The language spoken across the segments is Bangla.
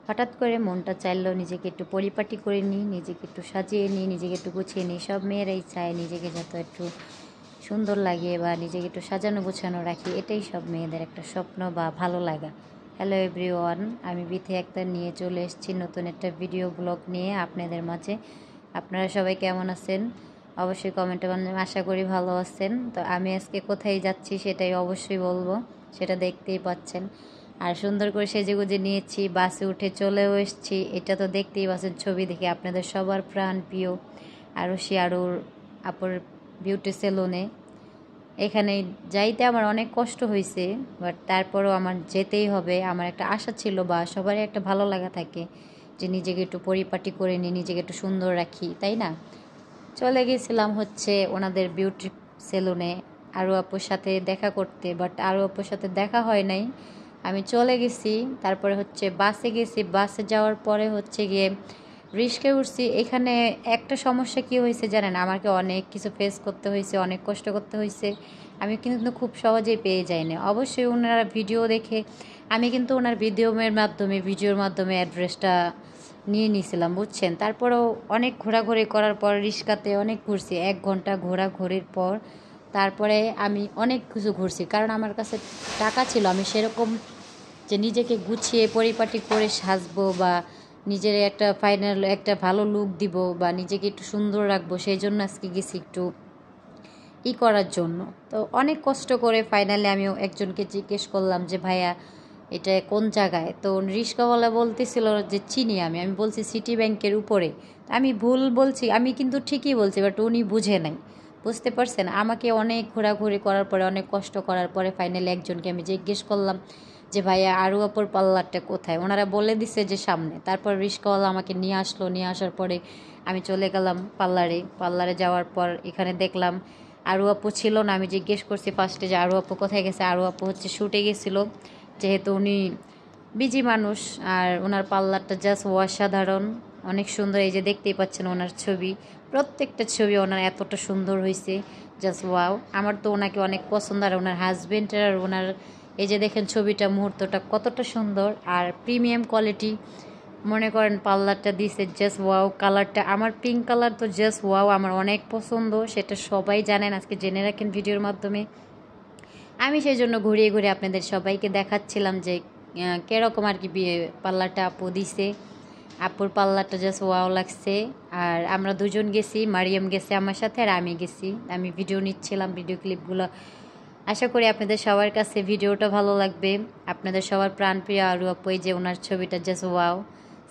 হঠাৎ করে মনটা চাইলো নিজেকে একটু পরিপাটি করে নিই, নিজেকে একটু সাজিয়ে নিই, নিজেকে একটু গুছিয়ে নিই। সব মেয়েরাই চায় নিজেকে যত একটু সুন্দর লাগে বা নিজেকে একটু সাজানো গোছানো রাখি, এটাই সব মেয়েদের একটা স্বপ্ন বা ভালো লাগা। হ্যালো এভরিওয়ান, আমি বিথি আক্তার নিয়ে চলে এসেছি নতুন একটা ভিডিও ব্লগ নিয়ে আপনাদের মাঝে। আপনারা সবাই কেমন আছেন? অবশ্যই কমেন্টে বলবেন, আশা করি ভালো আছেন। তো আমি আজকে কোথায় যাচ্ছি সেটাই অবশ্যই বলবো, সেটা দেখতেই পাচ্ছেন। আর সুন্দর করে সেজেগুজে নিয়েছি, বাসে উঠে চলেও এসেছি। এটা তো দেখতেই পাচ্ছেন ছবি দেখে আপনাদের সবার প্রাণ প্রিয় আরুষি আরুর আপুর বিউটি সেলুনে। এখানে যাইতে আমার অনেক কষ্ট হয়েছে, বাট তারপরেও আমার যেতেই হবে। আমার একটা আশা ছিল বা সবারই একটা ভালো লাগা থাকে যে নিজেকে একটু পরিপাটি করে নিই, নিজেকে একটু সুন্দর রাখি, তাই না? চলে গেছিলাম হচ্ছে ওনাদের বিউটি সেলুনে আরু আপুর সাথে দেখা করতে, বাট আরু আপুর সাথে দেখা হয় নাই। আমি চলে গেছি, তারপরে হচ্ছে বাসে গেছি। বাসে যাওয়ার পরে হচ্ছে গিয়ে রিস্কায় উঠছি। এখানে একটা সমস্যা কি হয়েছে জানেন, আমাকে অনেক কিছু ফেস করতে হয়েছে, অনেক কষ্ট করতে হয়েছে। আমি কিন্তু খুব সহজেই পেয়ে যাইনি। অবশ্যই ওনারা ভিডিও দেখে আমি কিন্তু ওনার ভিডিওর মাধ্যমে অ্যাড্রেসটা নিয়ে নিয়েছিলাম, বুঝছেন। তারপরেও অনেক ঘোরাঘুরি করার পর রিস্কাতে অনেক ঘুরছি, 1 ঘন্টা ঘোরাঘুরির পর তারপরে আমি অনেক কিছু ঘুরছি, কারণ আমার কাছে টাকা ছিল। আমি সেরকম যে নিজেকে গুছিয়ে পরিপাটি করে সাজবো বা নিজের একটা ফাইনাল একটা ভালো লুক দিব বা নিজেকে একটু সুন্দর রাখবো, সেই জন্য আজকে গেছি একটু করার জন্য। তো অনেক কষ্ট করে ফাইনালি আমি একজনকে জিজ্ঞেস করলাম যে ভাইয়া এটা কোন জায়গায়। তো রিক্সাওয়ালা বলতেছিল যে চিনি আমি বলছি সিটি ব্যাংকের উপরে। আমি ভুল বলছি, আমি কিন্তু ঠিকই বলছি, বাট উনি বুঝে নাই। বুঝতে পারছেন, আমাকে অনেক ঘোরাঘুরি করার পরে অনেক কষ্ট করার পরে ফাইনালি একজনকে আমি জিজ্ঞেস করলাম যে ভাইয়া আরু আপুর পার্লারটা কোথায়। ওনারা বলে দিছে যে সামনে। তারপর রিক্সাওয়ালা আমাকে নিয়ে আসলো, নিয়ে আসার পরে আমি চলে গেলাম পার্লারে যাওয়ার পর এখানে দেখলাম আরু আপু ছিল না। আমি জিজ্ঞেস করছি ফার্স্টে যে আরু আপু কোথায় গেছে। আরু আপু হচ্ছে শ্যুটে গেছিলো, যেহেতু উনি বিজি মানুষ। আর ওনার পার্লারটা জাস্ট অসাধারণ, অনেক সুন্দর। এই যে দেখতেই পাচ্ছেন ওনার ছবি, প্রত্যেকটা ছবি ওনার এতটা সুন্দর হয়েছে, জাস্ট ওয়াও। আমার তো ওনাকে অনেক পছন্দ, আর ওনার হাজবেন্ডের আর ওনার এই যে দেখেন ছবিটা, মুহূর্তটা কতটা সুন্দর আর প্রিমিয়াম কোয়ালিটি। মনে করেন পার্লারটা দিছে জাস্ট ওয়াও। কালারটা আমার পিঙ্ক কালার, তো জাস্ট ওয়াও, আমার অনেক পছন্দ, সেটা সবাই জানেন। আজকে জেনে রাখেন ভিডিওর মাধ্যমে। আমি সেই জন্য ঘুরিয়ে ঘুরিয়ে আপনাদের সবাইকে দেখাচ্ছিলাম যে কীরকম আর কি পার্লারটা আপু দিছে। আপুর পার্লারটা জাস্ট ওয়াও লাগছে। আর আমরা দুজন গেছি, মারিয়াম গেছে আমার সাথে আর আমি গেছি। আমি ভিডিও নিচ্ছিলাম, ভিডিও ক্লিপগুলো। আশা করি আপনাদের সবার কাছে ভিডিওটা ভালো লাগবে। আপনাদের সবার প্রাণপ্রিয় আরু আপু, এই যে ওনার ছবিটা জাস্ট ওয়াও।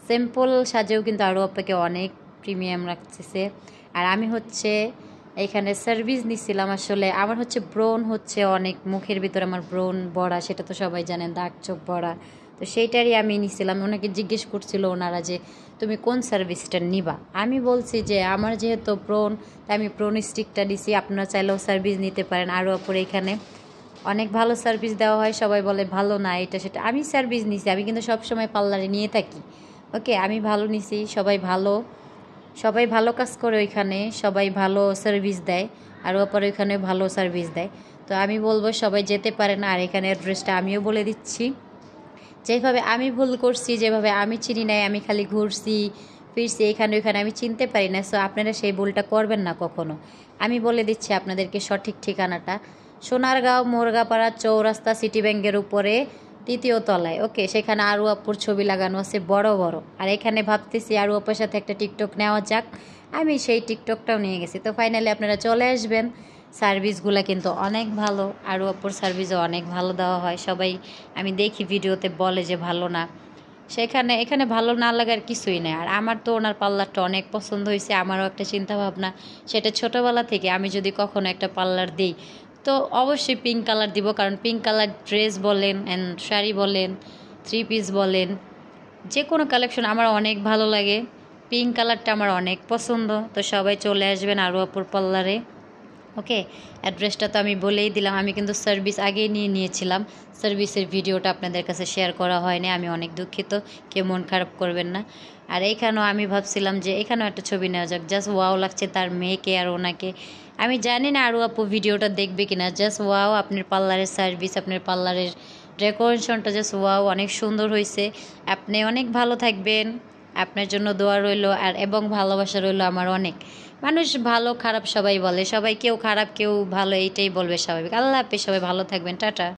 সিম্পল সাজেও কিন্তু আরু আপুকে অনেক প্রিমিয়াম রাখতেছে। আর আমি হচ্ছে এখানে সার্ভিস নিছিলাম। আসলে আমার হচ্ছে ব্রণ হচ্ছে অনেক, মুখের ভিতরে আমার ব্রণ বড়া, সেটা তো সবাই জানেন, দাগ চোখ বড়া। তো সেইটারই আমি নিছিলাম। ওনাকে জিজ্ঞেস করছিল ওনারা যে তুমি কোন সার্ভিসটা নিবা। আমি বলছি যে আমার যেহেতু ব্রণ, তাই আমি ব্রণ স্টিকটা দিছি, আপনারা চাইলেও সার্ভিস নিতে পারেন। আরও অপর এখানে অনেক ভালো সার্ভিস দেওয়া হয়, সবাই বলে ভালো না এটা সেটা। আমি সার্ভিস নিছি, আমি কিন্তু সবসময় পার্লারে নিয়ে থাকি। ওকে, আমি ভালো নিছি, সবাই ভালো কাজ করে ওইখানে, সবাই ভালো সার্ভিস দেয়। আর ওপর ওইখানে ভালো সার্ভিস দেয়। তো আমি বলবো সবাই যেতে পারে না। আর এখানে অ্যাড্রেসটা আমিও বলে দিচ্ছি, যেভাবে আমি ভুল করছি, যেভাবে আমি চিনি নাই, আমি খালি ঘুরছি ফিরছি এখানে ওইখানে, আমি চিনতে পারি না। সো আপনারা সেই ভুলটা করবেন না কখনো। আমি বলে দিচ্ছি আপনাদেরকে সঠিক ঠিকানাটা, সোনারগাঁও মোরগাপাড়া চৌরাস্তা, সিটি ব্যাংকের উপরে 3য় তলায়। ওকে, সেখানে আরু আপুর ছবি লাগানো আছে বড় বড়। আর এখানে ভাবতেছি আরু আপুর সাথে একটা টিকটক নেওয়া যাক, আমি সেই টিকটকটাও নিয়ে গেছি। তো ফাইনালি আপনারা চলে আসবেন। সার্ভিসগুলো কিন্তু অনেক ভালো, আরও অপর সার্ভিসও অনেক ভালো দেওয়া হয়। সবাই আমি দেখি ভিডিওতে বলে যে ভালো না, এখানে ভালো না লাগার কিছুই নেই। আর আমার তো ওনার পার্লারটা অনেক পছন্দ হয়েছে। আমারও একটা চিন্তা ভাবনা, সেটা ছোটোবেলা থেকে, আমি যদি কখনো একটা পার্লার দিই তো অবশ্যই পিঙ্ক কালার দিব। কারণ পিঙ্ক কালার ড্রেস বলেন অ্যান্ড শাড়ি বলেন, 3 পিস বলেন, যে কোনো কালেকশন আমার অনেক ভালো লাগে। পিঙ্ক কালারটা আমার অনেক পছন্দ। তো সবাই চলে আসবেন আরু আপুর পার্লারে। ওকে, অ্যাড্রেসটা তো আমি বলেই দিলাম। আমি কিন্তু সার্ভিস আগেই নিয়েছিলাম, সার্ভিসের ভিডিওটা আপনাদের কাছে শেয়ার করা হয়নি, আমি অনেক দুঃখিত, কেউ মন খারাপ করবেন না। আর এইখানেও আমি ভাবছিলাম যে এখানেও একটা ছবি নেওয়া যাক, জাস্ট ওয়াও লাগছে তার মেয়েকে আর ওনাকে। আমি জানি না আরু আপু ভিডিওটা দেখবে কিনা, জাস্ট ওয়াও। আপনার পার্লারের সার্ভিস, আপনার পার্লারের ডেকোরেশনটা জাস্ট ওয়াও, অনেক সুন্দর হয়েছে। আপনি অনেক ভালো থাকবেন, আপনার জন্য দোয়া রইলো আর এবং ভালোবাসা রইলো আমার অনেক। মানুষ ভালো খারাপ সবাই বলে, সবাই কেউ খারাপ কেউ ভালো এইটাই বলবে স্বাভাবিক। আল্লাহ হাফেজ, সবাই ভালো থাকবেন, টাটা।